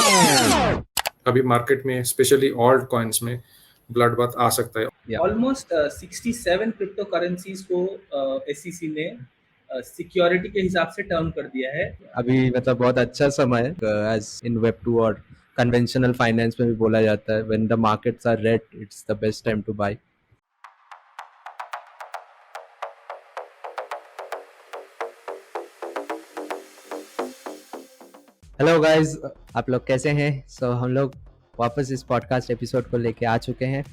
अभी मार्केट में specially alt coins में ब्लड बाथ आ सकता है। ऑलमोस्ट 67 क्रिप्टो करेंसीज को SEC ने सिक्योरिटी के हिसाब से टर्न कर दिया है। अभी मतलब बहुत अच्छा समय है, एज इन Web2 और कन्वेंशनल फाइनेंस में भी बोला जाता है, when the markets are red it's the best time to buy. Hello guys, आप लोग कैसे हैं? सो हम लोग वापस इस पॉडकास्ट एपिसोड को लेके आ चुके हैं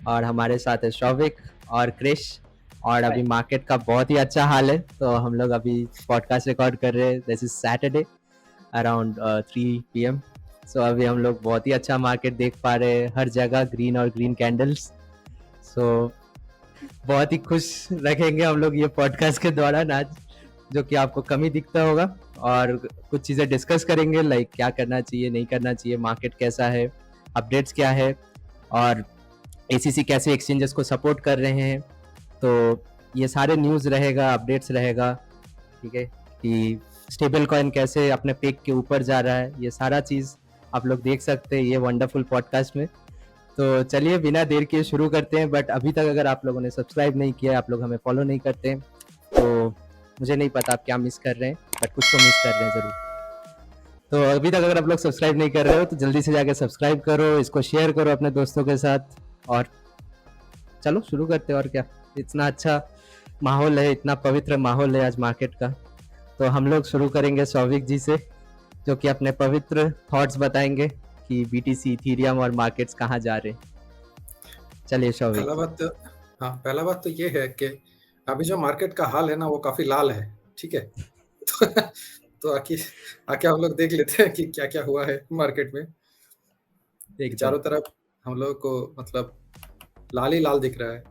और हमारे साथ है शौविक और क्रिश। और अभी मार्केट का बहुत ही अच्छा हाल है, तो हम लोग अभी पॉडकास्ट रिकॉर्ड कर रहे हैं। This is Saturday around 3 PM। सो अभी हम लोग बहुत ही अच्छा मार्केट देख पा रहे हैं, हर जगह ग्रीन और ग्रीन कैंडल्स। सो बहुत ही खुश रखेंगे हम लोग ये पॉडकास्ट के दौरान आज, जो कि आपको कम ही दिखता होगा, और कुछ चीज़ें डिस्कस करेंगे, लाइक क्या करना चाहिए, नहीं करना चाहिए, मार्केट कैसा है, अपडेट्स क्या है, और ACC कैसे एक्सचेंजेस को सपोर्ट कर रहे हैं। तो ये सारे न्यूज़ रहेगा, अपडेट्स रहेगा, ठीक है, कि स्टेबल कॉइन कैसे अपने पिक के ऊपर जा रहा है, ये सारा चीज़ आप लोग देख सकते हैं ये वंडरफुल पॉडकास्ट में। तो चलिए बिना देर के शुरू करते हैं। बट अभी तक अगर आप लोगों ने सब्सक्राइब नहीं किया, आप लोग हमें फॉलो नहीं करते हैं, तो मुझे नहीं पता आप क्या मिस कर रहे हैं, बट कुछ तो मिस कर रहे हैं ज़रूर। तो अभी तक अगर आप लोग सब्सक्राइब नहीं कर रहे हो तो जल्दी से जाके सब्सक्राइब करो, इसको शेयर करो अपने दोस्तों के साथ, और चलो शुरू करते हैं। और क्या, इतना अच्छा माहौल है, इतना पवित्र माहौल है आज मार्केट का। तो हम लोग शुरू करेंगे शौविक जी से, जो कि अपने पवित्र थॉट्स बताएंगे कि BTC, इथेरियम और मार्केट्स कहाँ जा रहे हैं। चलिए शौविक। पहला बात तो ये है कि अभी जो मार्केट का हाल है ना, वो काफी लाल है, ठीक है। तो आके हम लोग देख लेते हैं कि क्या क्या हुआ है मार्केट में। चारों तरफ हम लोग को मतलब लाल ही लाल दिख रहा है।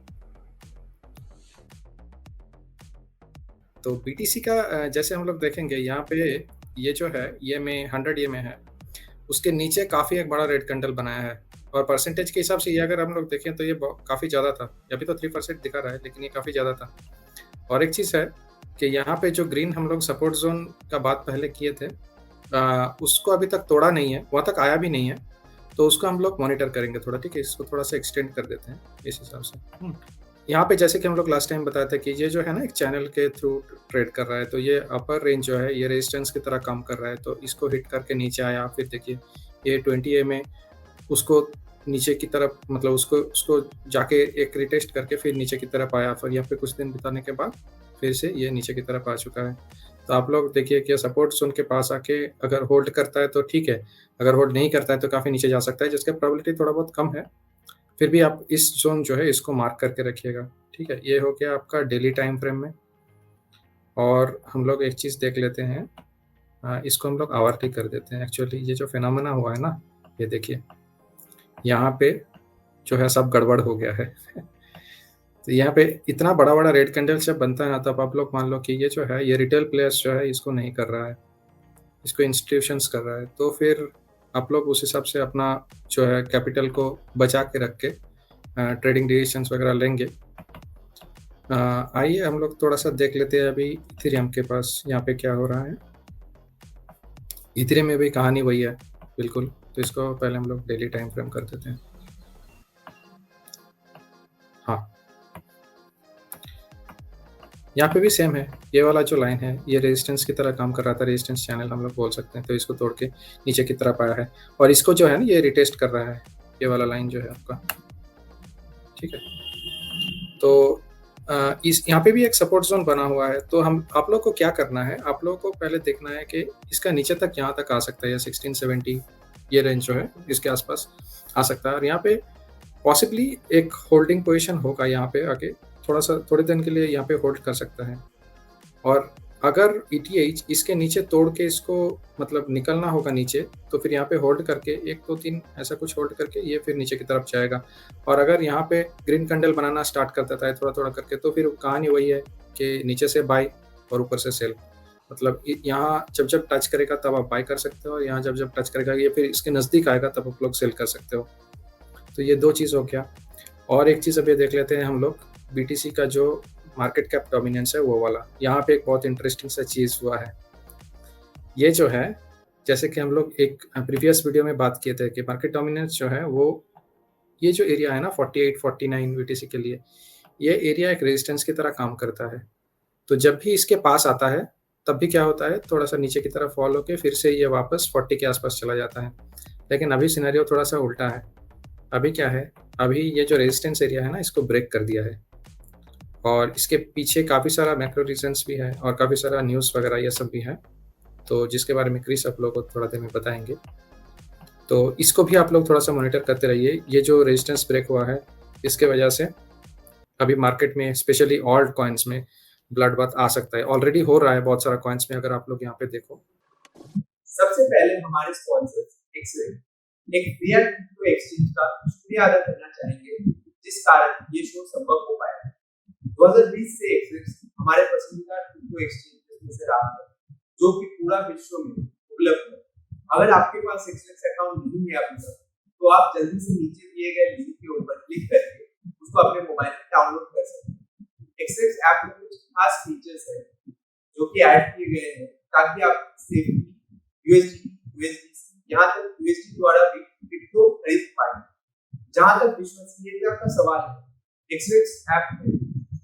तो BTC का जैसे हम लोग देखेंगे यहाँ पे, ये जो है ये में 100 EMA है, उसके नीचे काफी एक बड़ा रेड कैंडल बनाया है, और परसेंटेज के हिसाब से ये अगर हम लोग देखें तो ये काफी ज्यादा था। अभी तो 3% दिखा रहा है, लेकिन ये काफी ज्यादा था। और एक चीज है कि यहाँ पे जो ग्रीन हम लोग सपोर्ट जोन का बात पहले किए थे, उसको अभी तक तोड़ा नहीं है, वहां तक आया भी नहीं है, तो उसको हम लोग मॉनिटर करेंगे थोड़ा, ठीक है। इसको थोड़ा सा एक्सटेंड कर देते हैं इस हिसाब से। यहाँ पे जैसे कि हम लोग लास्ट टाइम बताया था कि ये जो है ना एक चैनल के थ्रू ट्रेड कर रहा है, तो ये अपर रेंज जो है ये रेजिस्टेंस की तरह काम कर रहा है, तो इसको हिट करके नीचे आया। फिर देखिए ये 20 EMA उसको नीचे की तरफ, मतलब उसको जाके एक रिटेस्ट करके फिर नीचे की तरफ आया, फिर यहाँ पे कुछ दिन बिताने के बाद फिर से ये नीचे की तरफ आ चुका है। तो आप लोग देखिए कि सपोर्ट जोन के पास आके अगर होल्ड करता है तो ठीक है, अगर होल्ड नहीं करता है तो काफ़ी नीचे जा सकता है, जिसका प्रोबेबिलिटी थोड़ा बहुत कम है। फिर भी आप इस जोन जो है इसको मार्क करके रखिएगा, ठीक है। ये हो गया आपका डेली टाइम फ्रेम में। और हम लोग एक चीज़ देख लेते हैं, इसको हम लोग आवरली कर देते हैं। एक्चुअली ये जो फिनोमेना हुआ है ना, ये देखिए यहाँ पे जो है सब गड़बड़ हो गया है। तो यहाँ पे इतना बड़ा बड़ा रेड कैंडल जब बनता है ना, तब आप लोग मान लो कि ये जो है ये रिटेल प्लेयर्स जो है इसको नहीं कर रहा है, इसको इंस्टीट्यूशंस कर रहा है। तो फिर आप लोग उस हिसाब से अपना जो है कैपिटल को बचा के रख के ट्रेडिंग डिसीजंस वगैरह लेंगे। आइए हम लोग थोड़ा सा देख लेते हैं अभी इथेरियम के पास यहाँ पे क्या हो रहा है। इथेरियम में भी कहानी वही है बिल्कुल। तो इसको पहले हम लोग डेली टाइम फ्रेम कर देते हैं। हाँ, यहाँ पे भी सेम है, ये वाला जो लाइन है ये रेजिस्टेंस की तरह काम कर रहा था, रेजिस्टेंस चैनल हम लोग बोल सकते हैं। तो इसको तोड़ के नीचे की तरफ आया है, और इसको जो है ना ये रिटेस्ट कर रहा है, ये वाला लाइन जो है आपका, ठीक है। तो इस यहाँ पे भी एक सपोर्ट जोन बना हुआ है। तो हम आप लोग को क्या करना है, आप लोग को पहले देखना है कि इसका नीचे तक यहाँ तक आ सकता है, या 1670 ये रेंज जो है इसके आसपास आ सकता है। और यहाँ पे पॉसिबली एक होल्डिंग पोजीशन होगा, यहाँ पे आके थोड़े दिन के लिए यहाँ पे होल्ड कर सकता है। और अगर ETH इसके नीचे तोड़ के इसको मतलब निकलना होगा नीचे, तो फिर यहाँ पे होल्ड करके 1 2 3 ऐसा कुछ होल्ड करके ये फिर नीचे की तरफ जाएगा। और अगर यहाँ पे ग्रीन कैंडल बनाना स्टार्ट कर देता है थोड़ा थोड़ा करके, तो फिर कहानी वही है कि नीचे से बाय और ऊपर से सेल। मतलब यहाँ जब जब टच करेगा तब आप बाय कर सकते हो, और यहाँ जब जब टच करेगा ये फिर इसके नज़दीक आएगा तब आप लोग सेल कर सकते हो। तो ये 2 चीज़ हो गया। और एक चीज़ अभी देख लेते हैं हम लोग, BTC का जो मार्केट कैप डोमिनेंस है वो वाला। यहाँ पे एक बहुत इंटरेस्टिंग सा चीज़ हुआ है, ये जो है जैसे कि हम लोग एक प्रीवियस वीडियो में बात किए थे कि मार्केट डोमिनेंस जो है वो ये जो एरिया है ना 48-49 बीटीसी के लिए, ये एरिया एक रेजिस्टेंस की तरह काम करता है। तो जब भी इसके पास आता है, तब भी क्या होता है, थोड़ा-सा नीचे की तरफ फॉल होके फिर से ये वापस 40 के आस-पास चला जाता है। लेकिन अभी सिनेरियो थोड़ा-सा उल्टा है। अभी क्या है, अभी ये जो रेजिस्टेंस एरिया है ना, इसको ब्रेक कर दिया है और इसके पीछे काफ़ी सारा मैक्रो रीज़न्स भी है और काफ़ी सारा न्यूज़ वगैरह ये सब भी है। तो जिसके बारे में क्रिस आप लोगों को थोड़ा देर में बताएँगे। तो इसको भी आप लोग थोड़ा-सा मॉनिटर करते रहिए। ये जो रेजिस्टेंस ब्रेक हुआ है, इसके वजह से अभी मार्केट में स्पेशली ऑल्ट कॉइन्स में ब्लड बाथ आ सकता है। ऑलरेडी हो रहा है बहुत सारा कॉइन्स में, अगर आप लोग यहाँ पे देखो। सबसे पहले हमारे स्पॉन्सर एक्सरे एक रियल क्रिप्टो एक्सचेंज का शुक्रिया अदा करना चाहेंगे, जिस कारण ये शो संभव हो पाया। 2020 से एक्सरेक्स हमारे पसंदीदा क्रिप्टो एक्सचेंज में से रहा है, जो कि पूरा विश्व में उपलब्ध है। अगर आपके पास एक्सरेक्स अकाउंट नहीं है अभी तक, तो आप जल्दी से नीचे दिए गए लिंक के ऊपर क्लिक करके उसको अपने मोबाइल में डाउनलोड कर सकते हैं। एक्सरेक्स ऐप में कुछ खास फीचर्स हैं जो कि ऐड किए गए हैं ताकि आप सेफली यूएसडी यहाँ तक यूएसडी द्वारा भी क्रिप्टो खरीद पाए। जहां तक विश्वसनीयता का सवाल है, एक्सरेक्स ऐप में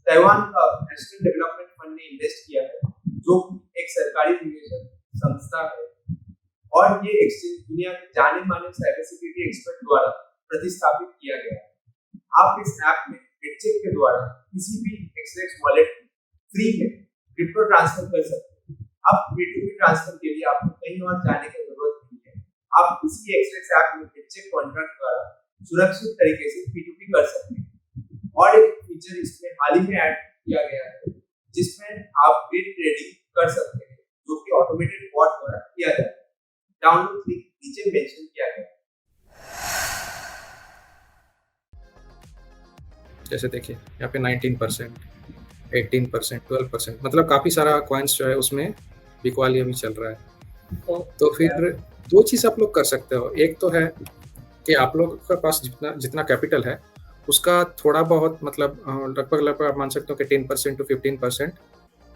ताइवान का नेशनल डेवलपमेंट फंड ने इन्वेस्ट किया है, जो एक सरकारी निवेशक संस्था है, और ये एक्सचेंज दुनिया के जाने माने साइबर सिक्योरिटी एक्सपर्ट द्वारा प्रतिस्थापित किया गया है। आप इस ऐप में बिटचेक के द्वारा किसी भी एक्सरेक्स वॉलेट फ्री में क्रिप्टो ट्रांसफर कर सकते हैं। अब P2P ट्रांसफर के लिए आपको कहीं और जाने की जरूरत नहीं है। आप इसी एक्सरेक्स ऐप में बिटचेक कॉन्ट्रैक्ट द्वारा सुरक्षित तरीके से P2P कर सकते हैं। और एक फीचर इसमें हाल ही में ऐड किया गया है, जिसमें आप बिट ट्रेडिंग कर सकते हैं, जो कि ऑटोमेटेड बॉट द्वारा किया जाता है। डाउनलोड लिंक नीचे मेंशन किया गया है। जैसे देखिए यहाँ पे 19%, 18%, 12%, मतलब काफ़ी सारा कॉइन्स जो है उसमें बिकवाली अभी चल रहा है। तो फिर दो चीज़ आप लोग कर सकते हो। एक तो है कि आप लोग के पास जितना कैपिटल है उसका थोड़ा बहुत मतलब लगभग आप मान सकते हो कि 10% to 15%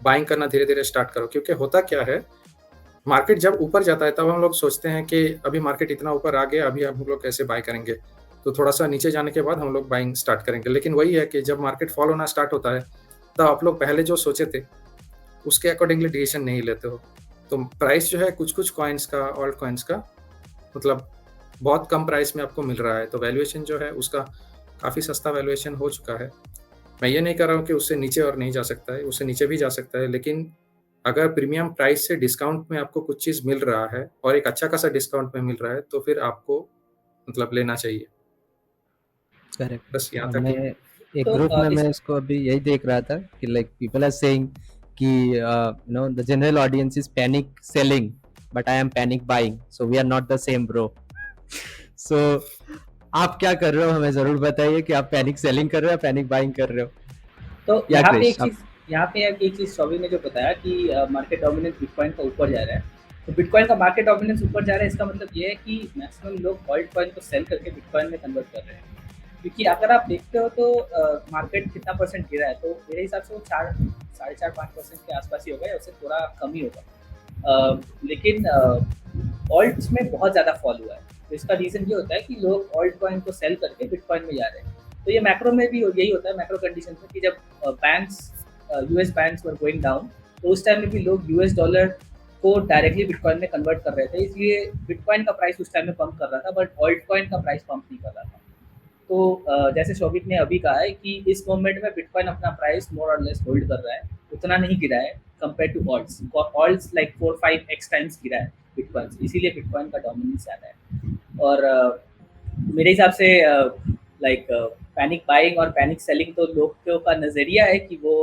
बाइंग करना धीरे धीरे स्टार्ट करो। क्योंकि होता क्या है, मार्केट जब ऊपर जाता है तब हम लोग सोचते हैं कि अभी मार्केट इतना ऊपर आ गया, अभी हम लोग कैसे बाय करेंगे, तो थोड़ा सा नीचे जाने के बाद हम लोग बाइंग स्टार्ट करेंगे। लेकिन वही है कि जब मार्केट फॉल होना स्टार्ट होता है तब आप लोग पहले जो सोचे थे उसके अकॉर्डिंगली डिसीजन नहीं लेते हो। तो प्राइस जो है कुछ कुछ कॉइन्स का, ऑल्ट कॉइन्स का, मतलब बहुत कम प्राइस में आपको मिल रहा है। तो वैल्यूएशन जो है उसका काफ़ी सस्ता वैल्यूएशन हो चुका है। मैं ये नहीं कर रहा हूँ कि उससे नीचे और नहीं जा सकता है, उससे नीचे भी जा सकता है, लेकिन अगर प्रीमियम प्राइस से डिस्काउंट में आपको कुछ चीज़ मिल रहा है और एक अच्छा खासा डिस्काउंट में मिल रहा है, तो फिर आपको मतलब लेना चाहिए। करेक्ट। बस यहाँ और तक मैं ही। एक तो ग्रुप में इस मैं इसको अभी यही देख रहा था कि लाइक पीपल आर सेइंग कि no the general audience is panic selling but I am panic buying, so we are not the same bro. So आप क्या कर रहे हो, हमें जरूर बताइए कि आप पैनिक सेलिंग कर रहे हो, पैनिक बाइंग कर रहे हो। तो या यहाँ पे क्रिश, एक चीज़ शौविक ने जो बताया कि मार्केट डोमिनेंस बिटकॉइन का ऊपर जा रहा है। तो बिटकॉइन का मार्केट डोमिनेंस ऊपर जा रहा है, इसका मतलब ये है कि मैक्सिमम लोग ऑल्ट कॉइन को सेल करके बिटकॉइन में कन्वर्ट कर रहे हैं। क्योंकि अगर आप देखते हो तो मार्केट कितना परसेंट गिरा है, तो मेरे हिसाब से वो 4.5% के आसपास ही होगा या उससे थोड़ा कम ही होगा। लेकिन ऑल्ट्स में बहुत ज़्यादा फॉल हुआ है। तो इसका रीज़न ये होता है कि लोग ऑल्ट कॉइन को सेल करके बिटकॉइन में जा रहे हैं। तो ये मैक्रो में भी यही होता है, मैक्रो कंडीशन में, कि जब banks US banks were going down, तो उस टाइम में भी लोग यूएस डॉलर को डायरेक्टली बिटकॉइन में कन्वर्ट कर रहे थे। इसलिए बिटकॉइन का प्राइस उस टाइम में पंप कर रहा था, बट ऑल्ट कॉइन का प्राइस पंप नहीं कर रहा था। तो जैसे शौविक ने अभी कहा है कि इस मोमेंट में बिटकॉइन अपना प्राइस मोर और लेस होल्ड कर रहा है, उतना नहीं गिरा है compare to alts. Alts like 4-5x times गिरा है बिटकॉइन, इसीलिए बिटकॉइन का डोमिनेंस ज़्यादा है। और मेरे हिसाब से लाइक पैनिक बाइंग और पैनिक सेलिंग तो लोगों का नज़रिया है कि वो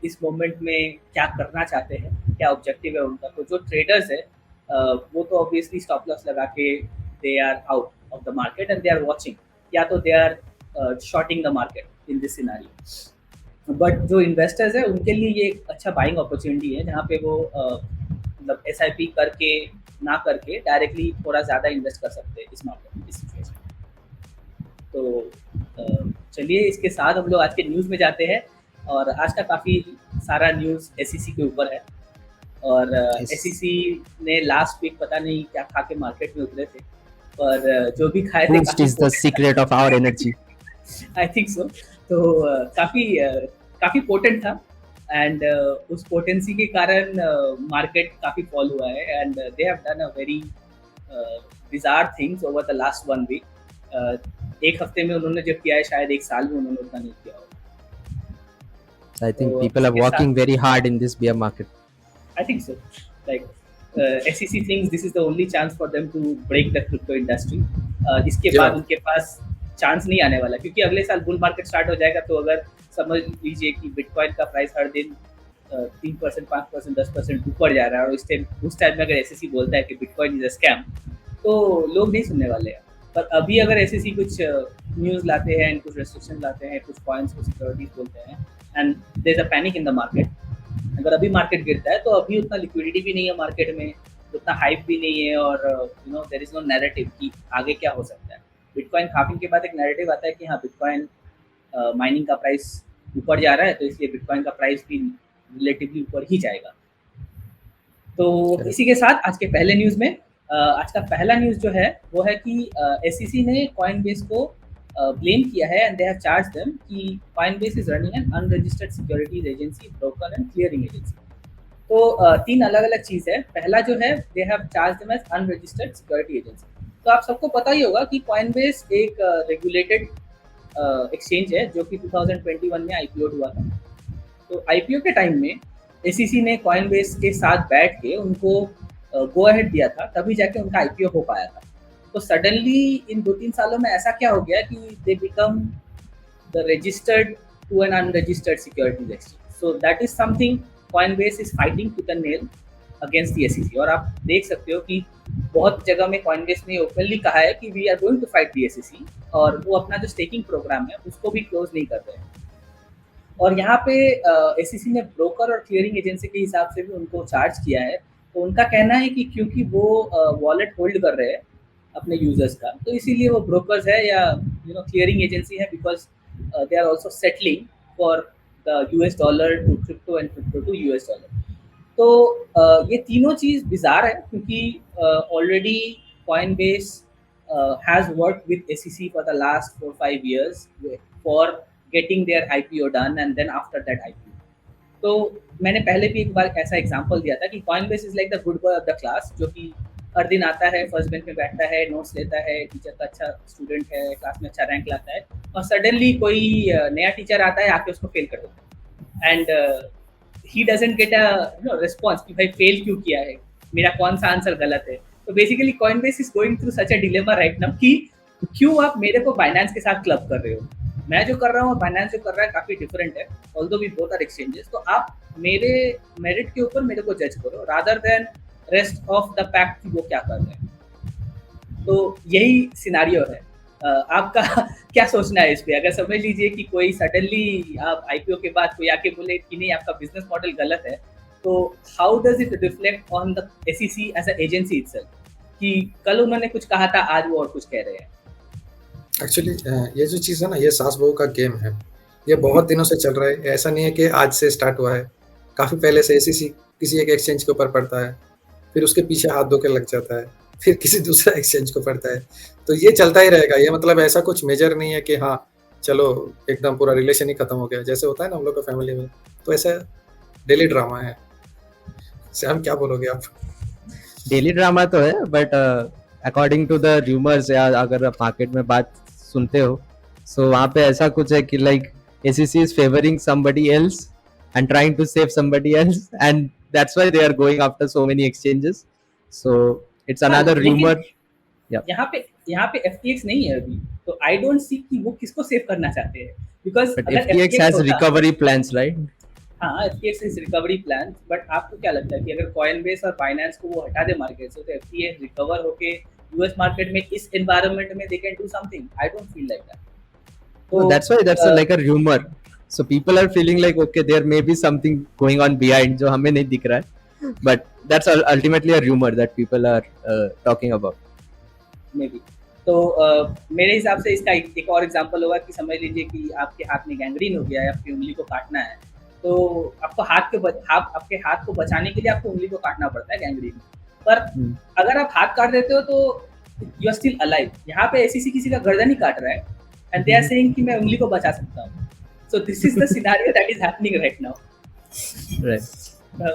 इस मोमेंट में क्या करना चाहते हैं, क्या ऑब्जेक्टिव है उनका। तो जो ट्रेडर्स है वो तो ऑब्वियसली स्टॉप लॉस लगा के they are out of the market and they are watching, या तो they are shorting the market in this scenario. But जो इन्वेस्टर्स है उनके लिए ये एक अच्छा बाइंग अपॉर्चुनिटी है, जहाँ पे वो मतलब SIP करके ना करके डायरेक्टली थोड़ा ज़्यादा इन्वेस्ट कर सकते हैं इस मार्केट में, इस सिचुएशन में। तो चलिए इसके साथ हम लोग आज के न्यूज़ में जाते हैं। और आज का काफ़ी सारा न्यूज़ SEC के ऊपर है। और Yes. एसईसी ने लास्ट वीक पता नहीं क्या खा के मार्केट में उतरे थे, पर जो भी खाए थे Boost काफी is the secret of our energy. I think so. तो काफी पोटेंट था, एंड उस पोटेंसी के कारण मार्केट काफी फॉल हुआ है, and they have done a very bizarre things over the last 1 week. एक हफ्ते में उन्होंने जो किया है शायद एक साल में उन्होंने उतना नहीं किया होगा। I think तो people are इसके साथ working very hard in this bear market. I think so. Like SEC thinks this is the only chance for them to break the crypto industry. इसके Yeah. बाद उनके पास चांस नहीं आने वाला, क्योंकि अगले साल बुल मार्केट स्टार्ट हो जाएगा। तो अगर समझ लीजिए कि बिटकॉइन का प्राइस हर दिन 3%, 5%, 10% ऊपर जा रहा है, और उस टाइम में अगर एसएससी बोलता है कि बिटकॉइन इज अ स्कैम, तो लोग नहीं सुनने वाले हैं। पर अभी अगर एसएससी कुछ न्यूज़ लाते हैं, कुछ रेस्ट्रिक्शन लाते हैं, कुछ कॉइन्स को सिक्योरिटीज बोलते हैं, and there is a panic in the market. अगर अभी मार्केट गिरता है तो अभी उतना लिक्विडिटी भी नहीं है मार्केट में, उतना हाइप भी नहीं है, और देयर इज नो नैरेटिव कि आगे क्या हो सकता है। बिटकॉइन हाफिंग के बाद एक नैरेटिव आता है कि हाँ, बिटकॉइन माइनिंग का प्राइस ऊपर जा रहा है, तो इसलिए बिटकॉइन का प्राइस भी रिलेटिवली ऊपर ही जाएगा। तो इसी के साथ आज के पहले न्यूज़ में आज का पहला न्यूज़ जो है वो है कि एसईसी ने कॉइनबेस को ब्लेम किया है, and they have charge them कि Coinbase is running an unregistered securities agency, broker and clearing agency. तो 3 अलग अलग चीज़ है। पहला जो है, they have charge them as unregistered security agency. तो आप सबको पता ही होगा कि कॉइनबेस एक रेगुलेटेड एक्सचेंज है जो कि 2021 में आईपीओ हुआ था। तो आईपीओ के टाइम में एसईसी ने कॉइनबेस के साथ बैठ के उनको गो अहेड दिया था, तभी जाके उनका आईपीओ हो पाया था। तो सडनली इन 2-3 सालों में ऐसा क्या हो गया कि they become the registered to an unregistered securities exchange. So that is something Coinbase is fighting to the nail against the SEC. और आप देख सकते हो कि बहुत जगह में कॉइनबेस ने ओपनली कहा है कि we are going to fight the SEC, और वो अपना जो स्टेकिंग प्रोग्राम है उसको भी क्लोज नहीं कर रहे हैं। और यहाँ पे एसईसी ने ब्रोकर और क्लियरिंग एजेंसी के हिसाब से भी उनको चार्ज किया है। तो उनका कहना है कि क्योंकि वो वॉलेट होल्ड कर रहे हैं अपने यूजर्स का, तो इसीलिए वो ब्रोकर्स है या क्लियरिंग एजेंसी है, because they are also settling for the US dollar to crypto and crypto to US dollar. तो ये तीनों चीज़ बिजार है, क्योंकि already Coinbase has work with SEC for the last 4-5 years for getting their IPO done and then after that IPO। तो मैंने पहले भी एक बार ऐसा एग्जांपल दिया था कि Coinbase is like the good boy of the class, जो कि हर दिन आता है, फर्स्ट बेंच में बैठता है, नोट्स लेता है, टीचर का अच्छा स्टूडेंट है, क्लास में अच्छा रैंक लाता है, और सडनली कोई नया टीचर आता है, आके उसको फेल कर देता है, and he doesn't get a response कि भाई फेल क्यों किया है, मेरा कौन सा आंसर गलत है। तो basically Coinbase is going through such a dilemma right now कि क्यों आप मेरे को बाइनेंस के साथ क्लब कर रहे हो। मैं जो कर रहा हूँ और बाइनेंस जो कर रहा है काफ़ी डिफरेंट है, although we both are exchanges. तो आप मेरे मेरिट के ऊपर मेरे को जज करो rather than rest of the pack कि वो क्या कर रहे हैं। तो यही सिनारियो है। आपका क्या सोचना है इस पे? अगर समझ लीजिए कि कोई सडनली आप आईपीओ के बाद कोई आके बोले कि नहीं आपका बिजनेस मॉडल गलत है, तो how does it reflect on the SEC as a agency itself, कि कल उन्होंने कुछ कहा था, आज वो और कुछ कह रहे हैं। एक्चुअली ये जो चीज़ है ना, ये सास बहू का गेम है। ये बहुत दिनों से चल रहा है, ऐसा नहीं है कि आज से स्टार्ट हुआ है। काफ़ी पहले से एसईसी किसी एक एक्सचेंज के ऊपर पड़ता है, फिर उसके पीछे हाथ धो के लग जाता है, फिर किसी दूसरा एक्सचेंज को पड़ता है। तो ये चलता ही रहेगा। ये मतलब ऐसा कुछ मेजर नहीं है कि हाँ चलो एकदम पूरा रिलेशन ही खत्म हो गया, जैसे होता है ना हम लोग का फैमिली में। तो ऐसा डेली ड्रामा है। सैम क्या बोलोगे आप? डेली ड्रामा तो है, but according to the rumours, या अगर आप मार्केट में बात सुनते हो, सो वहाँ पे ऐसा कुछ है कि like SEC is favouring somebody else and trying to save somebody else, and that's why they are going after so many exchanges. So it's another rumour. यहाँ पे एफटीएक्स नहीं है अभी, तो आई डोंट सी कि वो किसको सेव करना चाहते हैं, बिकॉज़ अगर FTX has recovery plans, right? हाँ, FTX is recovery plan, but आपको क्या लगता है कि अगर कॉइनबेस और बाइनेंस को वो हटा दे मार्केट से, तो एफटीएक्स रिकवर होके यूएस मार्केट में इस एनवायरनमेंट में they can do something? I don't feel like that. So that's why that's like a rumor. So people are feeling like okay, there may be something going on behind जो हमें नहीं दिख रहा है, but that's ultimately a rumor that people are talking about. Maybe. तो मेरे हिसाब से इसका एक और एग्जांपल होगा कि समझ लीजिए कि आपके हाथ में गैंग्रीन हो गया है, आपकी उंगली को काटना है, तो आपको आपके हाथ को बचाने के लिए आपको उंगली को काटना पड़ता है गैंग्रीन में। पर अगर आप हाथ काट देते हो तो यू आर स्टिल अलाइव। यहाँ पे एसीसी किसी का गर्दन ही काट रहा है एंड दे आर सेइंग कि मैं उंगली को बचा सकता हूँ। So this is the scenario that is happening right now. Right.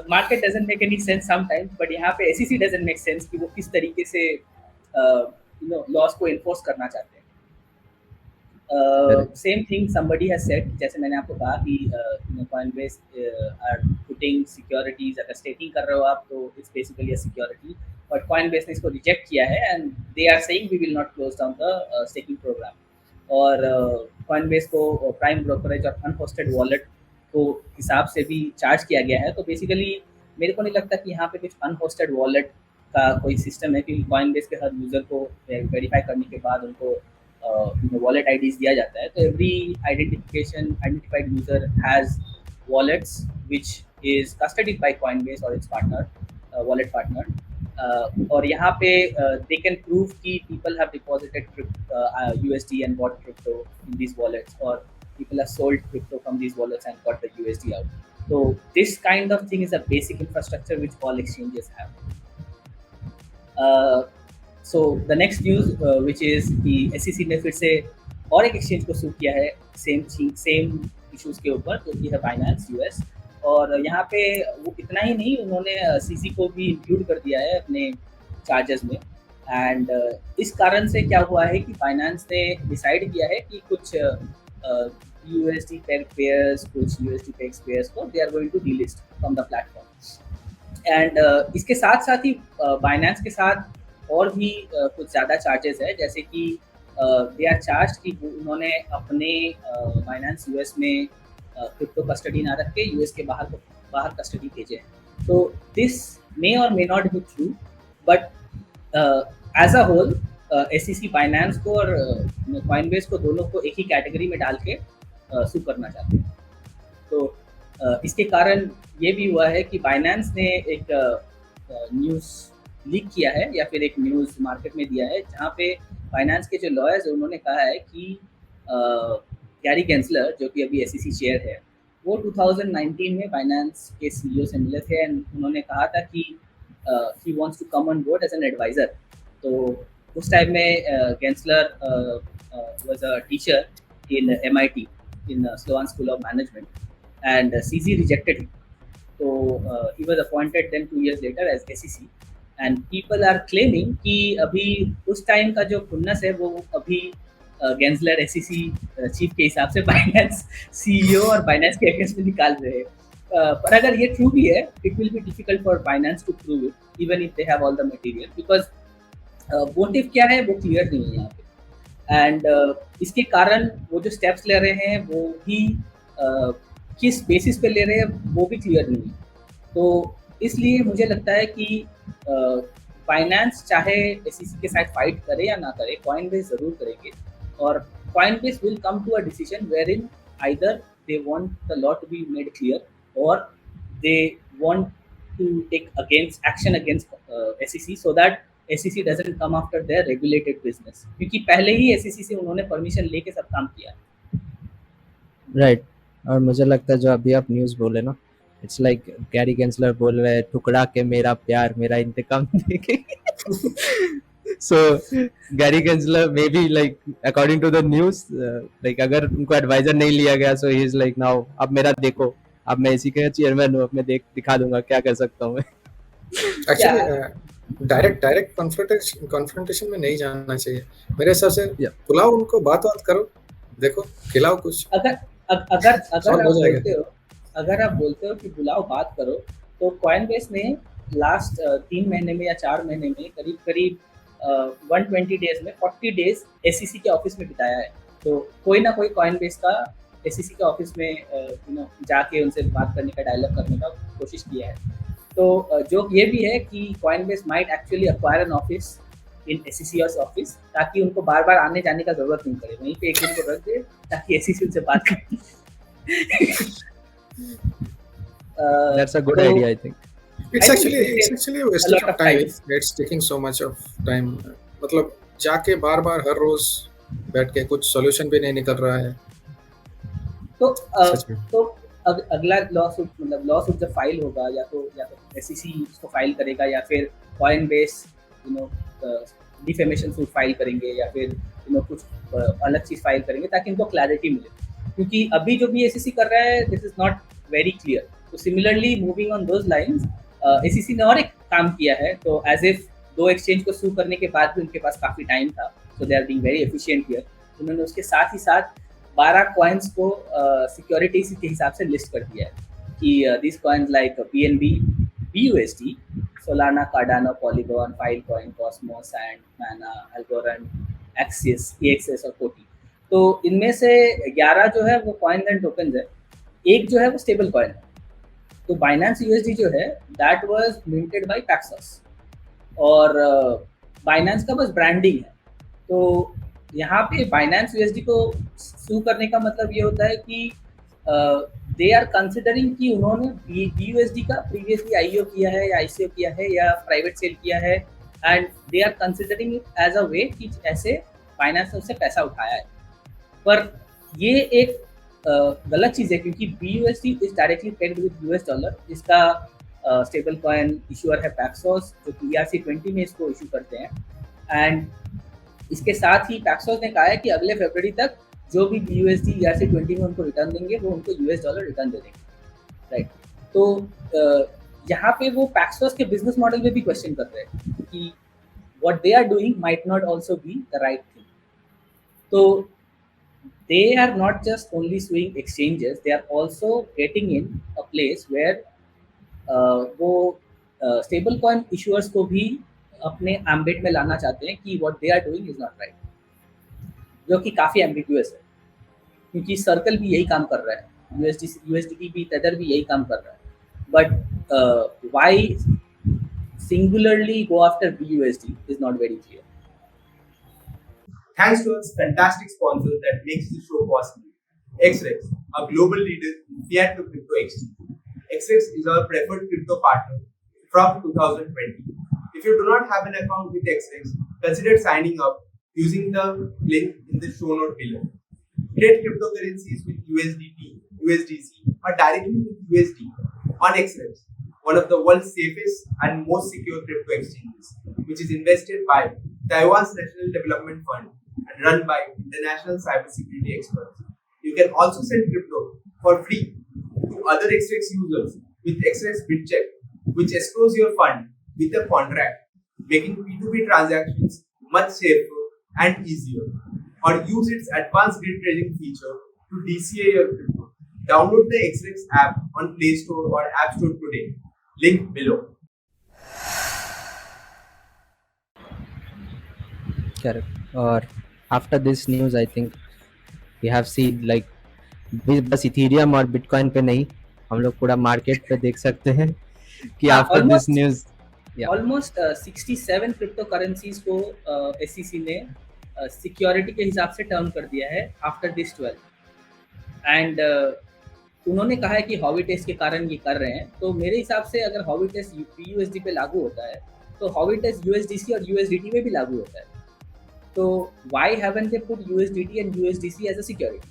Market doesn't make any sense sometimes, but यहाँ पे एसीसी डजंट मेक सेंस कि वो किस तरीके से लॉस को एनफोर्स करना चाहते हैं। Same thing somebody has said, जैसे मैंने आपको कहा कि Coinbase आर पुटिंग सिक्योरिटीज, अगर स्टेकिंग कर रहे हो आप तो it's basically a security, but Coinbase ने इसको रिजेक्ट किया है and they are saying we will not close down the staking programme. और Coinbase को प्राइम ब्रोकरेज और अनहोस्टेड वॉलेट को हिसाब से भी चार्ज किया गया है। तो बेसिकली मेरे को नहीं लगता कि यहाँ पे कुछ अनहोस्टेड वॉलेट का कोई सिस्टम है, क्योंकि Coinbase के हर यूज़र को वेरीफाई करने के बाद उनको wallet IDs दिया जाता है। तो every identified user has wallets which is custodied by Coinbase or its partner, wallet partner। और यहाँ पे they can prove कि people have deposited USD and bought crypto in these wallets, or people have sold crypto from these wallets and got the USD out। So this kind of thing is a basic infrastructure which all exchanges have। So the next news which is कि SEC ने फिर से और एक exchange को suit किया है same issues के ऊपर, जो कि है बाइनेंस US। और यहाँ पे वो इतना ही नहीं, उन्होंने CZ को भी इंक्लूड कर दिया है अपने चार्जेस में। एंड इस कारण से क्या हुआ है कि बाइनेंस ने डिसाइड किया है कि कुछ USD पेग पेयर्स, कुछ USD पेग पेयर्स को they are going to delist from the platform. And इसके साथ साथ ही बाइनेंस के साथ और भी कुछ ज़्यादा चार्जेस है, जैसे कि दे आर चार्ज कि उन्होंने अपने बाइनेंस US में क्रिप्टो कस्टडी ना रख के US के बाहर कस्टडी भेजे हैं। तो दिस मे और may not be true, but as a whole SEC Binance को और Coinbase को दोनों को एक ही कैटेगरी में डाल के सू करना चाहते हैं। तो इसके कारण ये भी हुआ है कि बाइनेंस ने एक न्यूज़ लीक किया है, या फिर एक न्यूज़ मार्केट में दिया है, जहाँ पे फाइनेंस के जो लॉयर्स हैं उन्होंने कहा है कि गैरी गेंसलर, जो कि अभी SEC चेयर है, वो 2019 में बाइनेंस के CEO से मिले थे एंड उन्होंने कहा था कि he wants to come on board as an advisor. तो उस टाइम में Gensler was a teacher in MIT, in Sloan school of management, and CZ rejected him. तो he was appointed then 2 years later as SEC, and people are claiming कि अभी उस time का जो खुन्नस है वो अभी गेंसलर SEC चीफ के हिसाब से बाइनेंस CEO और बाइनेंस के अगेंस्ट में निकाल रहे हैं। पर अगर ये ट्रू भी है, it will be difficult for Binance to prove it even if they have all the material, because motive क्या है वो क्लियर नहीं है यहाँ पे। एंड इसके कारण वो जो स्टेप्स ले रहे हैं वो भी किस बेसिस पे ले रहे हैं वो भी क्लियर नहीं है। तो इसलिए मुझे लगता है कि फाइनेंस चाहे SEC के साथ फाइट करे या ना करे, Coinbase ज़रूर करेंगे, और Coinbase will come to a decision wherein either they want the law to be made clear or they want to take action against SEC so that SEC doesn't come after their regulated business, क्योंकि पहले ही SEC से उन्होंने permission लेके सब काम किया। Right. और मुझे लगता है जो अभी आप न्यूज़ बोले ना, इट्स लाइक गैरी गेंसलर बोल रहे हैं टुकड़ा के मेरा प्यार मेरा इंतकाम देखे। So Gary Gensler may be like according to the news, like अगर उनको एडवाइजर नहीं लिया गया, so he is like now अब मेरा देखो, अब मैं इसी का चेयरमैन हूँ, अब मैं दिखा दूंगा क्या कर सकता हूँ मैं। एक्चुअली डायरेक्ट कॉन्फ्रंटेशन में नहीं जाना चाहिए मेरे हिसाब से। बुलाओ उनको, बात करो, देखो खिलाओ कुछ। अगर आप बोलते हो कि बुलाओ बात करो, तो Coinbase ने लास्ट 3 महीने में या 4 महीने में करीब 120 डेज में 40 डेज SEC के ऑफिस में बिताया है। तो कोई ना कोई Coinbase का SEC के ऑफिस में जाके उनसे बात करने का, डायलॉग करने का कोशिश किया है। तो जो ये भी है कि Coinbase might actually acquire an office in SEC's office, ताकि उनको बार बार आने जाने का जरूरत नहीं पड़े, वहीं पे एक दिन को रख दे ताकि SEC उनसे बात करे। That's a good idea, I think. It's actually a waste of time. It's taking so much of time. मतलब जाके बार-बार हर रोज बैठ के कुछ सॉल्यूशन भी नहीं निकल रहा है। तो अगला लॉसूट मतलब लॉसूट जब फाइल होगा या तो एसईसी उसको फाइल करेगा या फिर coin base defamation suit file करेंगे या फिर कुछ अलग चीज़ फाइल करेंगे ताकि इनको क्लैरिटी मिले, क्योंकि अभी जो भी एसईसी कर रहा है this is not very clear. तो similarly moving on those lines SEC ने और एक काम किया है, तो एज इफ 2 एक्सचेंज को सू करने के बाद भी उनके पास काफ़ी टाइम था, so they are being very efficient here. उन्होंने उसके साथ ही साथ 12 कॉइन्स को सिक्योरिटीज के हिसाब से लिस्ट कर दिया है कि this coins like BNB, BUSD, Solana, Cardano, Polygon, Filecoin, Cosmos, Sand, Mana, Algorand, Axis, EXS और कोटी। तो इनमें से 11 जो है वो कॉइन एंड टोकन्स है, एक जो है वो स्टेबल कॉइन है। तो बाइनेंस USD जो है दैट वाज मिंटेड बाय पैक्सस और बाइनेंस का बस ब्रांडिंग है। तो यहाँ पे बाइनेंस USD को सू करने का मतलब ये होता है कि दे आर कंसिडरिंग कि उन्होंने BUSD का प्रीवियसली IEO किया है या ICO किया है या प्राइवेट सेल किया है, and they are considering it as a way कि ऐसे फाइनेंस से पैसा उठाया है। पर ये एक गलत चीज़ है, क्योंकि BUSD is directly paid with US dollar, जिसका स्टेबल कॉइन इशूअर है पैक्सोस, जो कि ERC-20 में इसको इशू करते हैं। एंड इसके साथ ही पैक्सोस ने कहा है कि अगले फरवरी तक जो भी BUSD ERC-20 में उनको रिटर्न देंगे वो उनको US डॉलर रिटर्न दे देंगे, राइट। तो यहाँ पे वो पैक्सोस के बिजनेस मॉडल में भी क्वेश्चन कर रहे हैं कि what they are doing might not also be the right thing. So they are not just only suing exchanges, they are also getting in a place where वो stable coin issuers को भी अपने ambit में लाना चाहते हैं कि what they are doing is not right, जो कि काफ़ी एम्बिगुअस है, क्योंकि सर्कल भी यही काम कर रहा है, USDT भी, तेदर भी यही काम कर रहा है, but why singularly go after BUSD is not very clear. Thanks to its fantastic sponsor that makes the show possible, XREX, a global leader in fiat to crypto exchange. XREX is our preferred crypto partner from 2020. If you do not have an account with XREX, consider signing up using the link in the show note below. Trade cryptocurrencies with USDT, USDC, or directly with USD on XREX, one of the world's safest and most secure crypto exchanges, which is invested by Taiwan's National Development Fund and run by international cybersecurity experts. You can also send crypto for free to other XREX users with XREX BitCheck, which escrows your fund with a contract, making P2P transactions much safer and easier. Or use its advanced grid trading feature to DCA your crypto. Download the XREX app on Play Store or App Store today. Link below. Correct. और after this news I think we have seen like बस Ethereum और bitcoin पे नहीं, हम लोग पूरा market पे देख सकते हैं कि after this news almost 67 crypto currencies को SEC ने सिक्योरिटी के हिसाब से टर्न कर दिया है आफ्टर दिस 12, एंड उन्होंने कहा है कि हॉवी टेस्ट के कारण ये कर रहे हैं। तो मेरे हिसाब से अगर हॉवी टेस्ट BUSD पे लागू होता है तो हॉवी टेस्ट USDC और USDT में भी लागू होता है। तो why haven't they put USDT and USDC as a security?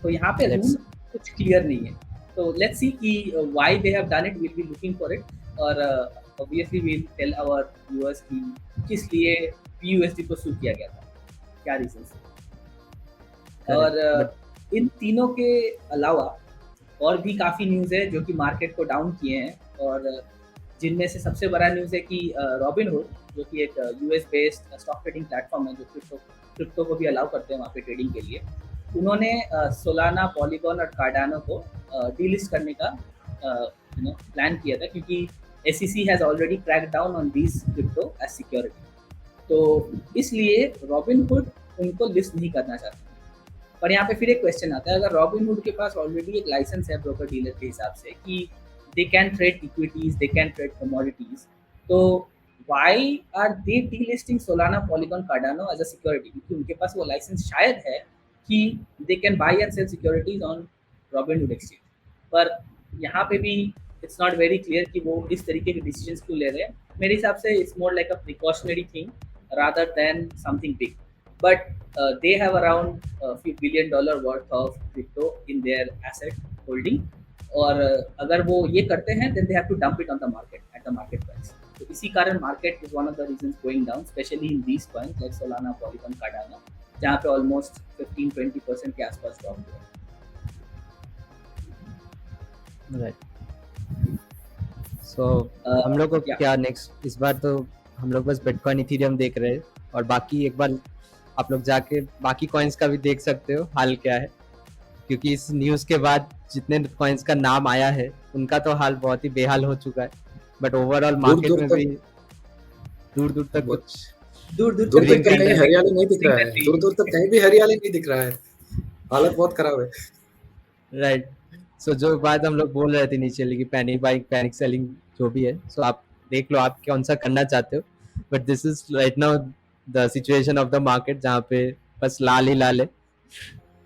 तो यहाँ पे रूल कुछ क्लियर नहीं है। तो लेट्स सी कि why they have done it, will be looking for it, और obviously we will tell our viewers कि किस लिए BUSD को सू किया गया था, क्या रीजन से। और इन तीनों के अलावा और भी काफ़ी न्यूज़ है जो कि मार्केट को डाउन किए हैं, और जिनमें से सबसे बड़ा न्यूज़ है कि रॉबिनहुड, जो कि एक US based stock trading platform है जो क्रिप्टो को भी अलाउ करते हैं वहाँ पे ट्रेडिंग के लिए, उन्होंने सोलाना, पॉलीगॉन और कार्डानो को डीलिस्ट करने का प्लान किया था, क्योंकि SEC has already crack down on these crypto as security. तो इसलिए रॉबिनहुड उनको लिस्ट नहीं करना चाहता। पर यहाँ पे फिर एक क्वेश्चन आता है, अगर रॉबिनहुड के पास ऑलरेडी एक लाइसेंस है ब्रोकर डीलर के हिसाब से कि they can trade equities, they can trade commodities, तो why are they delisting Solana, Polygon, Cardano as a security? क्योंकि उनके पास वो लाइसेंस शायद है कि they can buy and sell securities on Robinhood exchange. पर यहाँ पे भी इट्स नॉट वेरी क्लियर कि वो इस तरीके के डिसीजंस क्यों ले रहे हैं। मेरे हिसाब से it's more like a precautionary thing rather than something big. but they have around a few $1 billion worth of crypto in their asset holding. और अगर वो ये करते हैं then they have to dump it on the market at the market price. तो इसी कारण market is one of the reasons going down, especially in these coins like Solana, Polygon, Cardano, जहाँ पे almost 15-20% के आसपास drop हुआ है. Right. सो हम लोग को yeah. क्या नेक्स्ट इस बार तो हम लोग बस बिटकॉइन इथेरियम देख रहे हैं, और बाकी एक बार आप लोग जाके बाकी कॉइन्स का भी देख सकते हो हाल क्या है, क्योंकि इस न्यूज़ के बाद जितने कॉइन्स का नाम आया है उनका तो हाल बहुत ही बेहाल हो चुका है. बट ओवरऑल मार्केट में भी दूर दूर तक कुछ दूर दूर तक green कहीं candle हरियाली नहीं दिख रहा है. green दूर दूर तक कहीं भी हरियाली नहीं दिख रहा है. हालत बहुत खराब है. राइट. सो जो बात हम लोग बोल रहे थे नीचे कि पैनिक बाइंग, पैनिक सेलिंग जो भी है, सो आप देख लो आप कौन सा करना चाहते हो. But this is right now the situation of the market जहाँ पे बस लाल ही लाल है.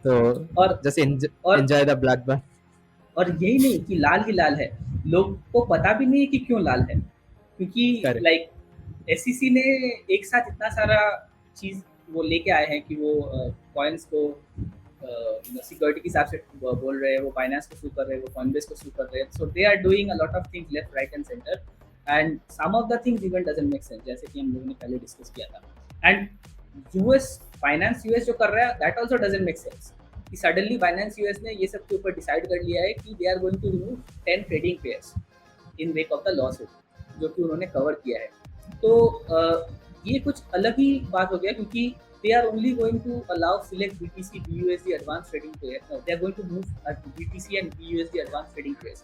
तो और जस्ट और एंजॉय द ब्लड बाथ. और यही नहीं कि लाल ही लाल है, लोग को पता भी नहीं है कि क्यों लाल है, क्योंकि Correct. लाइक एसईसी ने एक साथ इतना सारा चीज वो लेके आए हैं कि वो कॉइन्स को सिक्योरिटी के हिसाब से बोल रहे हैं, वो बाइनेंस को सू कर रहे हैं, वो कॉइनबेस को सू कर रहे हैं. So they are doing a lot of things left right and centre, and some of the things even doesn't make sense, जैसे कि हम लोगों ने पहले डिस्कस किया था. एंड यूएस फाइनेंस यूएस जो कर रहा है that also doesn't make sense, कि सडनली फाइनेंस यूएस ने ये सब के ऊपर डिसाइड कर लिया है कि they are going to remove 10 trading pairs in wake of the loss जो कि उन्होंने कवर किया है. तो ये कुछ अलग ही बात हो गया, क्योंकि they are only going to allow select BTC, BUSD advanced trading pairs. They are going to move BTC and BUSD advanced trading pairs.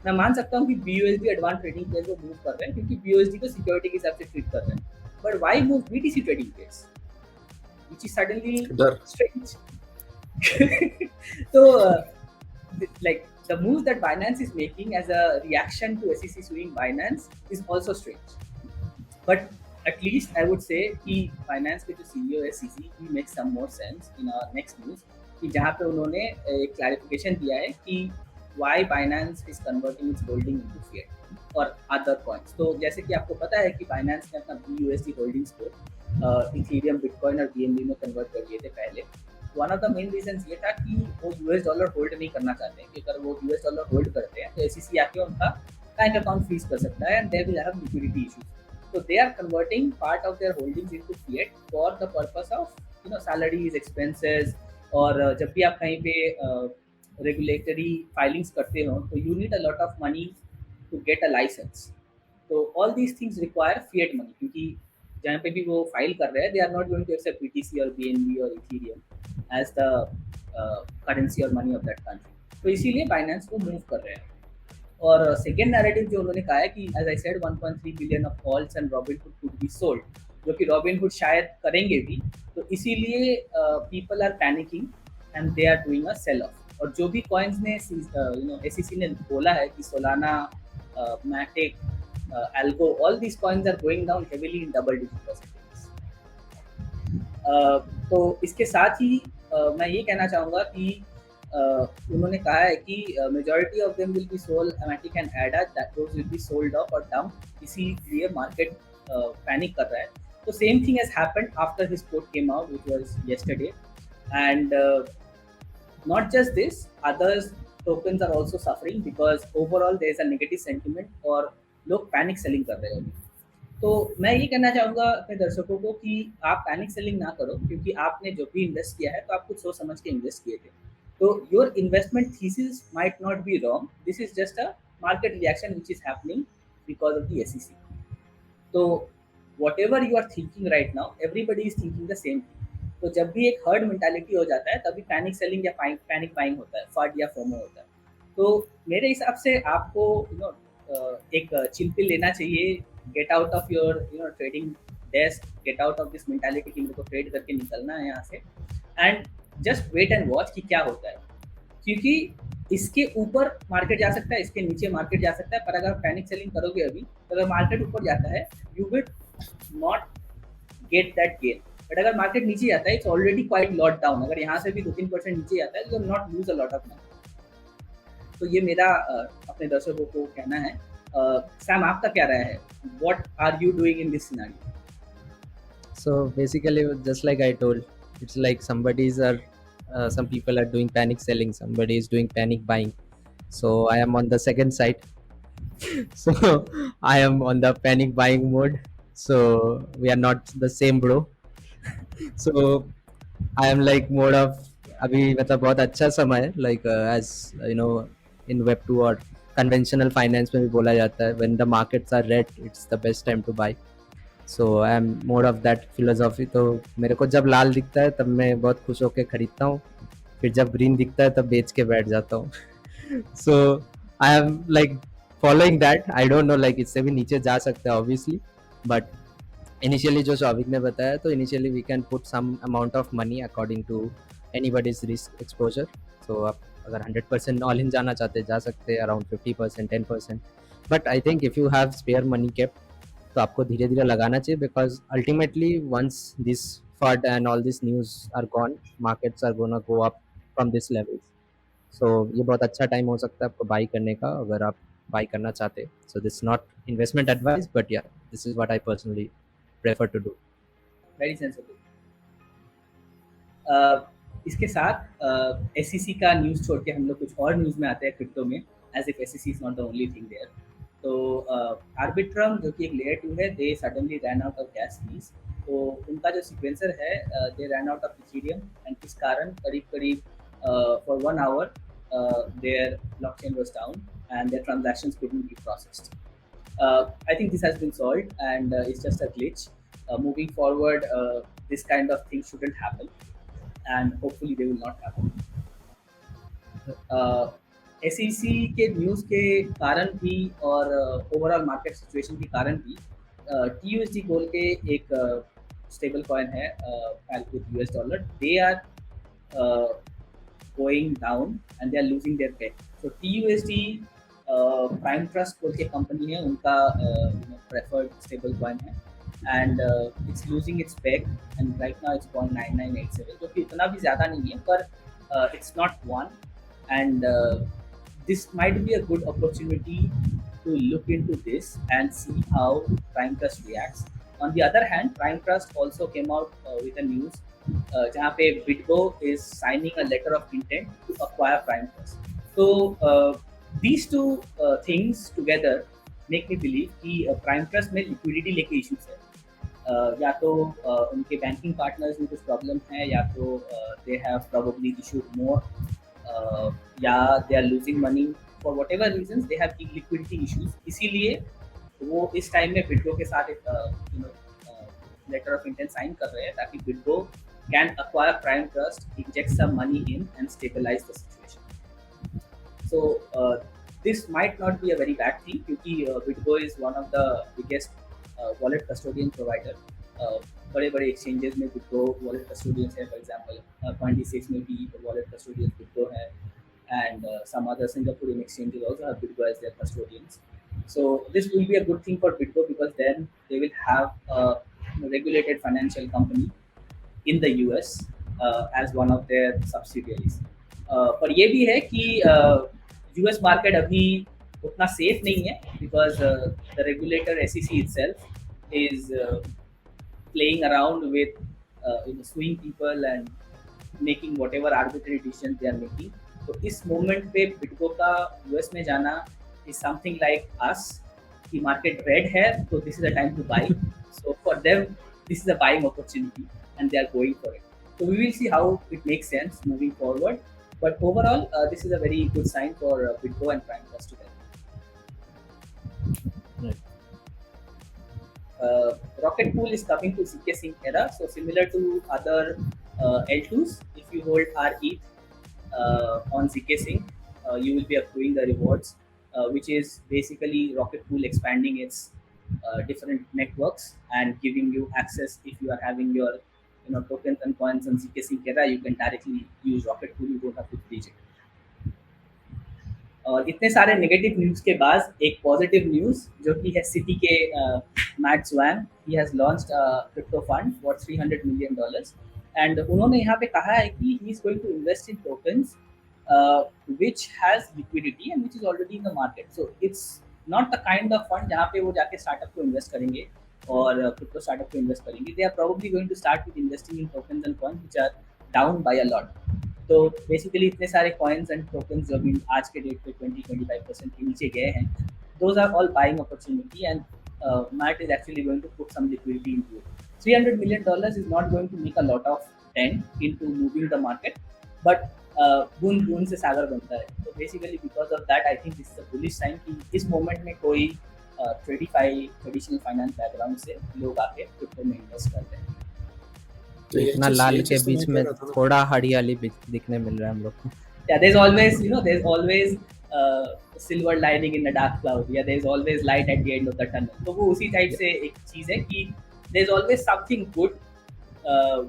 मैं मान सकता हूँ कि BUSD advanced trading pairs को मूव कर रहे हैं क्योंकि BUSD को सिक्योरिटी के हिसाब से ट्रीट कर रहे हैं. But why move BTC trading pairs, which is suddenly strange. So like the moves that Binance is making as a reaction to SEC suing Binance is also strange. But at least I would say कि finance के जो CEO है CC, he makes some more sense in our next news, कि जहाँ पे उन्होंने एक clarification दिया है कि why Binance is converting its holding into fiat और other coins. तो जैसे कि आपको पता है कि Binance ने अपना BUSD holdings को Ethereum, Bitcoin और BNB में कन्वर्ट कर दिए थे पहले. One of the main reason ये था कि वो US डॉलर होल्ड नहीं करना चाहते हैं, कि अगर वो US डॉलर होल्ड करते हैं तो SEC आके उनका बैंक अकाउंट फ्रीज कर सकता है and they will have liquidity issues. So they are converting part of their holdings into fiat for the purpose of salaries, expenses, और जब भी आप कहीं पे regulatory filings करते हो तो you need a lot of money to get a license. So all these things require fiat money, क्योंकि जहाँ पे भी वो फाइल कर रहे हैं they are not going to accept BTC और BNB और Ethereum as the currency or money of that country. तो इसीलिए Binance को move कर रहे हैं. और सेकेंड नैरेटिव जो उन्होंने कहा है कि as I said 1.3 billion of calls and Robinhood could be sold, जो कि रॉबिनहुड शायद करेंगे भी, तो इसीलिए people are panicking and they are doing a sell off. और जो भी कॉइन्स ने एसईसी ने बोला है कि Solana, Matic, Algo, all these coins are going down heavily in double digit percentage. तो इसके साथ ही मैं ये कहना चाहूँगा कि उन्होंने कहा है कि majority of them will be sold, Matic and Ada, that those will be sold off और डंप, इसीलिए मार्केट पैनिक कर रहा है. तो same thing has happened after his quote came out which was yesterday, and not just this, others tokens are also suffering because overall there is a negative sentiment और लोग panic selling कर रहे हैं अभी. तो मैं ये कहना चाहूँगा अपने दर्शकों को कि आप पैनिक सेलिंग ना करो, क्योंकि आपने जो भी इन्वेस्ट किया है तो आप कुछ सोच समझ के इन्वेस्ट किए थे. So your investment thesis might not be wrong. This is just a market reaction which is happening because of the SEC. So whatever you are thinking right now, everybody is thinking the same thing. तो जब भी एक herd mentality हो जाता है तभी panic selling या panic buying होता है, FUD या FOMO होता है. तो मेरे हिसाब से आपको एक chill pill लेना चाहिए, get out of your trading desk, get out of this mentality कि मेरे को trade करके निकलना है यहाँ से, and just wait and watch कि क्या होता है, क्योंकि इसके ऊपर मार्केट जा सकता है, इसके नीचे मार्केट जा सकता है. पर अगर पैनिक सेलिंग करोगे अभी तो अगर मार्केट ऊपर जाता है you will not get that gain. But अगर मार्केट नीचे जाता है it's already quite lot down, अगर यहाँ से भी 2-3% नीचे जाता है तो not lose a lot of money. तो ये मेरा अपने दर्शकों को कहना है. सैम, आपका क्या राय है? What are you doing in this scenario? So basically, just like I told, it's like some people are doing panic selling, somebody is doing panic buying. So I am on the second side. So I am on the panic buying mode. So we are not the same, bro. So I am like mode of अभी मतलब बहुत अच्छा समय है, like as you know, in web 2 और conventional finance में भी बोला जाता है, when the markets are red it's the best time to buy. So I am more of that philosophy. तो मेरे को जब लाल दिखता है तब मैं बहुत खुश होकर खरीदता हूँ, फिर जब ग्रीन दिखता है तब बेच के बैठ जाता हूँ. So I am like following that. I don't know, like इससे भी नीचे जा सकते हैं obviously, but इनिशियली जो शॉविक ने बताया, तो initially we can put some amount of money according to anybody's risk exposure. तो आप अगर 100% ऑल इन जाना चाहते हैं जा सकते हैं, around 50%, 10%. But I think if you have spare money kept, तो आपको धीरे धीरे लगाना चाहिए, because ultimately once this FUD and all this news are gone, markets are gonna go up from this level. So ये बहुत अच्छा टाइम हो सकता है आपको बाई करने का, अगर आप बाई करना चाहते हैं. So this not investment advice, but yeah this is what I personally prefer to do. Very sensible. इसके साथ SEC का न्यूज़ छोड़ के हम लोग कुछ और न्यूज़ में आते हैं क्रिप्टो में, as if SEC is not the only thing there. तो आर्बिट्रम जो कि एक लेयर 2 है, they suddenly ran out of gas fees. तो उनका जो सीक्वेंसर है, they ran out of Ethereum, and इस कारण करीब करीब for 1 hour their blockchain was down and their transactions couldn't be processed. I think this has been solved, and it's just a glitch. Moving forward, this kind of thing shouldn't happen, and hopefully they will not happen. SEC के news के कारण भी और overall market situation के कारण भी TUSD बोल के एक स्टेबल कॉइन है with $, they are going down and they are losing their peg. So TUSD prime trust बोल के कंपनी है, उनका प्रेफर्ड स्टेबल कॉइन है, and it's losing its peg, and right now it's 0.9987, जो कि इतना भी ज़्यादा नहीं है, पर it's not one, and this might be a good opportunity to look into this and see how Prime Trust reacts. On the other hand, Prime Trust also came out with a news जहाँ पे BitGo is signing a letter of intent to acquire Prime Trust. So these two things together make me believe कि Prime Trust में liquidity लेके issues है. या तो उनके banking partners में कुछ प्रॉब्लम है, या तो they have probably issued more, या they are losing money for whatever reasons, they have liquidity issues. इसीलिए वो इस टाइम में BitGo के साथ एक letter of intent sign कर रहे हैं, ताकि BitGo can acquire Prime Trust, inject some money in and stabilize the situation. So this might not be a very bad thing, क्योंकि BitGo is one of the biggest wallet custodian provider. बड़े बड़े exchanges में BitGo wallet custodians है, for example Coin26 में भी wallet custodians BitGo है, and some other Singaporean exchanges also have BitGo as their custodians. So this will be a good thing for BitGo, because then they will have a regulated financial company in the US as one of their subsidiaries. पर ये भी है कि US market अभी उतना safe नहीं है, because the regulator SEC itself is playing around with suing people and making whatever arbitrary decisions they are making. तो इस मोमेंट पे BitGo का US में जाना is something like us, कि मार्केट रेड है तो this is the time to buy. So for them this is a buying opportunity and they are going for it. So we will see how it makes sense moving forward. But overall, this is a very good sign for BitGo and Prime Trust together. Right. Rocket Pool is coming to ZK Sync era. So similar to other L2s, if you hold RETH on ZK Sync, you will be accruing the rewards, which is basically Rocket Pool expanding its different networks and giving you access. If you are having your tokens and coins on ZK Sync era, you can directly use Rocket Pool. You don't have to bridge it. और इतने सारे negative news के बाद एक positive news जो कि है Citi के Matt Swan, he has launched crypto fund for $300 million, and उन्होंने यहाँ पे कहा है कि he is going to invest in tokens which has liquidity and which is already in the market. So it's not the kind of fund जहाँ पे वो जाके स्टार्टअप को इन्वेस्ट करेंगे. और क्रिप्टो स्टार्टअप पे इन्वेस्ट करेंगे, they are probably going to start with investing in tokens and coins which are down by a lot. तो बेसिकली इतने सारे कॉइन्स एंड टोकन्स जो अभी आज के डेट पे 20-25% के नीचे गए हैं, those are all buying opportunity and Matt is actually going to put some liquidity into it. $300 million is not going to make a lot of dent into moving the market, but बूंद बूंद से सागर बनता है। तो basically because of that I think this is a bullish sign कि इस moment में कोई ट्रेडिशनल फाइनेंस बैकग्राउंड से लोग आके क्रिप्टो में इन्वेस्ट करते हैं। तो ये इतना चीज़ लाल ये के चीज़ तो बीच मैं में कह रहा था ना। थोड़ा हरियाली दिखने मिल रहा है हम लोग को। Yeah, there's always silver lining in the dark cloud. Yeah, there's always light at the end of the tunnel. तो वो उसी टाइप से एक चीज़ है कि there's always something good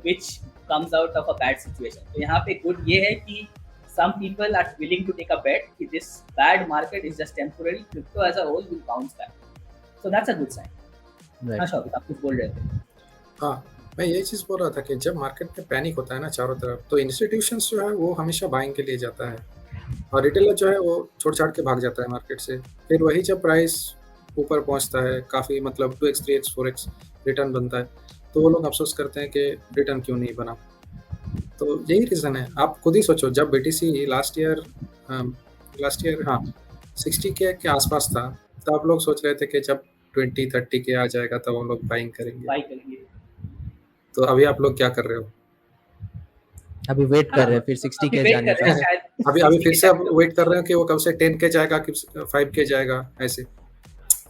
which comes out of a bad situation. तो यहाँ पे good ये है कि some people are willing to take a bet कि this bad market is just temporary. Crypto as a whole will bounce back. So that's a good sign. हाँ Right. Showik, आप कुछ बोल रहे थे? हाँ, मैं यही चीज़ बोल रहा था कि जब मार्केट में पैनिक होता है ना चारों तरफ, तो इंस्टीट्यूशंस जो है वो हमेशा बाइंग के लिए जाता है और रिटेलर जो है वो छोड़-छाड़ के भाग जाता है मार्केट से। फिर वही जब प्राइस ऊपर पहुँचता है, काफ़ी मतलब 2x, 3x, 4x रिटर्न बनता है, तो वो लोग अफ़सोस करते हैं कि रिटर्न क्यों नहीं बना। तो यही रीज़न है। आप खुद ही सोचो, जब बीटीसी लास्ट ईयर हाँ, 60 के आसपास था, तो आप लोग सोच रहे थे कि जब 20-30 के आ जाएगा तब हम लोग बाइंग करेंगे। बाई करेंगे। तो अभी आप लोग क्या कर रहे हो? अभी वेट कर रहे हैं फिर 60 अभी के वेट जाने कर रहे का। हैं शायद अभी 60 फिर के से आप जाने का। वेट कर रहे हो कि वो कब से 10 के जाएगा, कि 5 के जाएगा, ऐसे।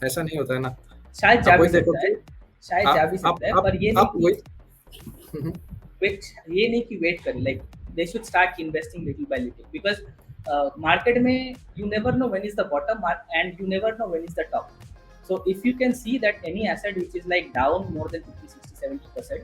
ऐसा नहीं होता है ना। शायद जा आप भी वही देखो सकता है, कि शायद जा भी आप सकता है, आप पर ये आप नहीं वही कि हुँ, हुँ। ये नहीं कि वेट करें, like they should start investing little by little because market में you never know when is the bottom and you never know when is the top. So if you can see that any asset which is like down more than 50-60-70%,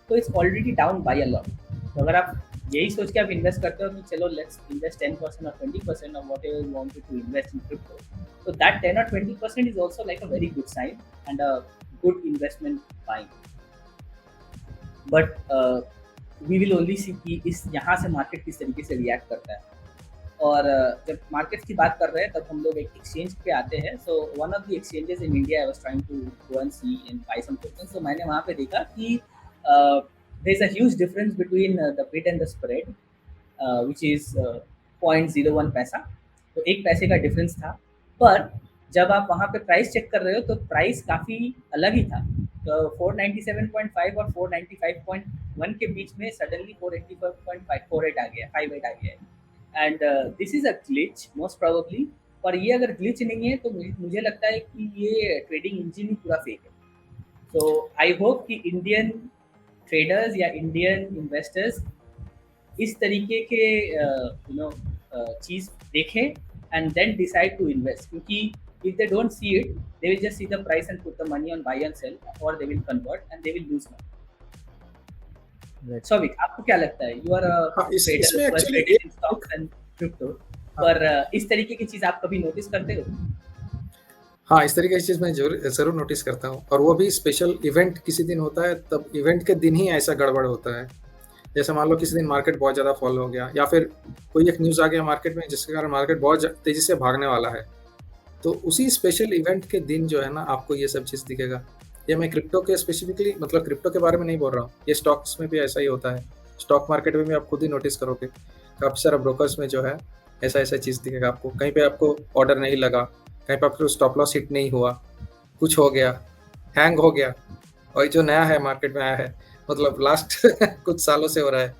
तो it's already down by a lot. तो अगर आप यही सोच के आप invest करते हो कि चलो लेट्स इन्वेस्ट 10% और 20% of whatever you wanted to invest in crypto, तो that 10 or 20% is also like a very good sign and a good investment buying. But we will only see कि इस यहाँ से मार्केट किस तरीके से रिएक्ट करता है। और जब मार्केट्स की बात कर रहे हैं तब हम लोग एक एक्सचेंज पे आते हैं। So one of the exchanges in India I was trying to go and see and buy some tokens. तो मैंने वहाँ पे देखा कि there is a huge difference between the bid and the spread which is 0.01 paisa. तो 1 पैसे का difference था, पर जब आप वहाँ पे प्राइस चेक कर रहे हो तो प्राइस काफ़ी अलग ही था। तो 497.5 और 495.1 के बीच में सडनली 485.48 आ गया, 58 आ गया है। And this is a glitch most probably. पर ये अगर ग्लिच नहीं है तो मुझे लगता है कि ये ट्रेडिंग इंजन ही पूरा फेक है। सो आई होप कि इंडियन ट्रेडर्स या इंडियन इन्वेस्टर्स इस तरीके के चीज़ देखें and then decide to invest, क्योंकि if they don't see it they will just see the price and put the money on buy and sell, or they will convert and they will lose money. Right. Shavik, आपको क्या लगता है? You are a हाँ, इसमें trader who has actually traded in stocks and crypto, पर इस तरीके की चीज़ आप कभी नोटिस करते हो? हाँ, इस तरीके की चीज़ मैं ज़रूर नोटिस करता हूँ और वो भी स्पेशल इवेंट किसी दिन होता है, तब इवेंट के दिन ही ऐसा गड़बड़ होता है। जैसे मान लो किसी दिन मार्केट बहुत ज़्यादा फॉल हो गया या फिर कोई एक न्यूज़ आ गया मार्केट में जिसके कारण मार्केट बहुत तेज़ी से भागने वाला है। तो उसी स्पेशल इवेंट के दिन जो है ना आपको ये सब चीज़ दिखेगा। ये मैं क्रिप्टो के स्पेसिफिकली मतलब क्रिप्टो के बारे में नहीं बोल रहा हूँ, ये स्टॉक्स में भी ऐसा ही होता है। स्टॉक मार्केट में भी आप खुद ही नोटिस करोगे, काफ़ी सारा ब्रोकर्स में जो है ऐसा चीज़ दिखेगा आपको। कहीं पे आपको ऑर्डर नहीं लगा, कहीं पे आपको स्टॉप लॉस हिट नहीं हुआ, कुछ हो गया, हैंग हो गया। और जो नया है मार्केट में आया है, मतलब लास्ट कुछ सालों से हो रहा है,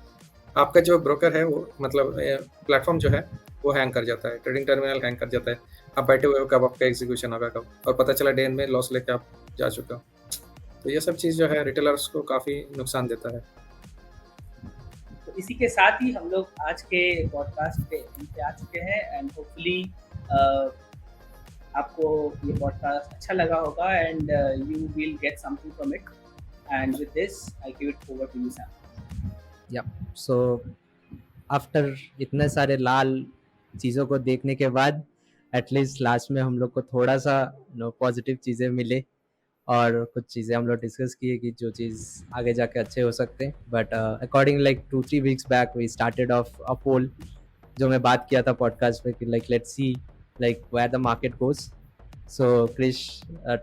आपका जो ब्रोकर है वो मतलब प्लेटफॉर्म जो है वो हैंग कर जाता है, ट्रेडिंग टर्मिनल हैंग कर जाता है। आप बैठे हुए हो कब आपका एग्जीक्यूशन होगा कब, और पता चला डे में लॉस लेके आप जा चुके हो। तो ये सब चीज़ जो है रिटेलर्स को काफ़ी नुकसान देता है। तो इसी के साथ ही हम लोग आज के पॉडकास्ट पे आ चुके हैं एंड होपफुली आपको ये पॉडकास्ट अच्छा लगा होगा and you will get something from it. And with this I give it over to you Sam. या सो आफ्टर इतने सारे लाल चीज़ों को देखने के बाद एटलीस्ट लास्ट में हम लोग को थोड़ा सा पॉजिटिव चीज़ें मिले और कुछ चीज़ें हम लोग डिस्कस किए कि जो चीज़ आगे जाके अच्छे हो सकते हैं। But according like 2-3 weeks back we started off a poll, जो मैं बात किया था पॉडकास्ट पे कि like let's see like where the market goes. So Krish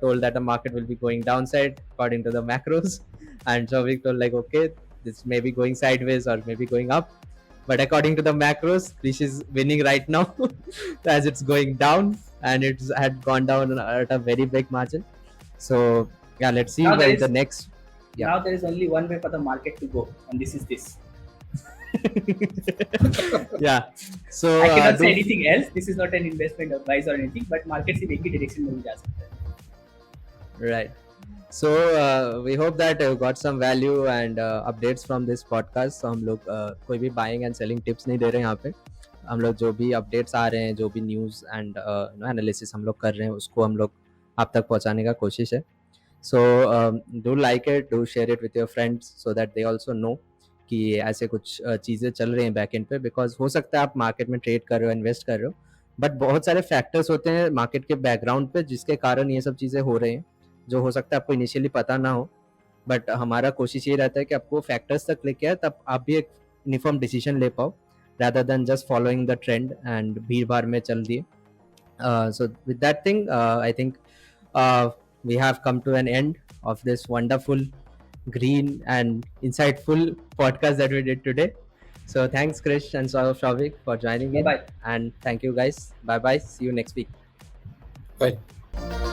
told that the market will be going downside according to the macros, and Shavik told like, okay, this may be going sideways or maybe going up. But according to the macros, Krish is winning right now as it's going down, and it had gone down at a very big margin. So yeah, let's see Now there where the is next. Yeah. now there is only one way for the market to go, and this is this. Yeah. So I cannot say anything else. This is not an investment advice or anything, but market से एक ही direction में भी जा सकता है. Right. So we hope that you got some value and updates from this podcast. So हम लोग कोई भी buying and selling tips नहीं दे रहे हैं यहाँ पे. हम लोग जो भी updates आ रहे हैं, जो भी news and analysis हम लोग कर रहे हैं, उसको हम लोग आप तक पहुँचाने का कोशिश है. So do like it, do share it with your friends so that they also know कि ऐसे कुछ चीज़ें चल रही हैं बैक एंड पे. बिकॉज हो सकता है आप मार्केट में ट्रेड कर रहे हो, इन्वेस्ट कर रहे हो, बट बहुत सारे फैक्टर्स होते हैं मार्केट के बैकग्राउंड पे जिसके कारण ये सब चीज़ें हो रही हैं, जो हो सकता है आपको इनिशियली पता ना हो. बट हमारा कोशिश ये रहता है कि आपको फैक्टर्स तक लेके आए, तब आप भी एक यूनिफॉर्म डिसीजन ले पाओ rather than just following the trend and भीड़ भाड़ में चल दिए. So with that thing, I think we have come to an end of this wonderful, green and insightful podcast that we did today. So thanks Krish and Shavik for joining in. Bye-bye. And thank you guys. Bye bye. See you next week. Bye.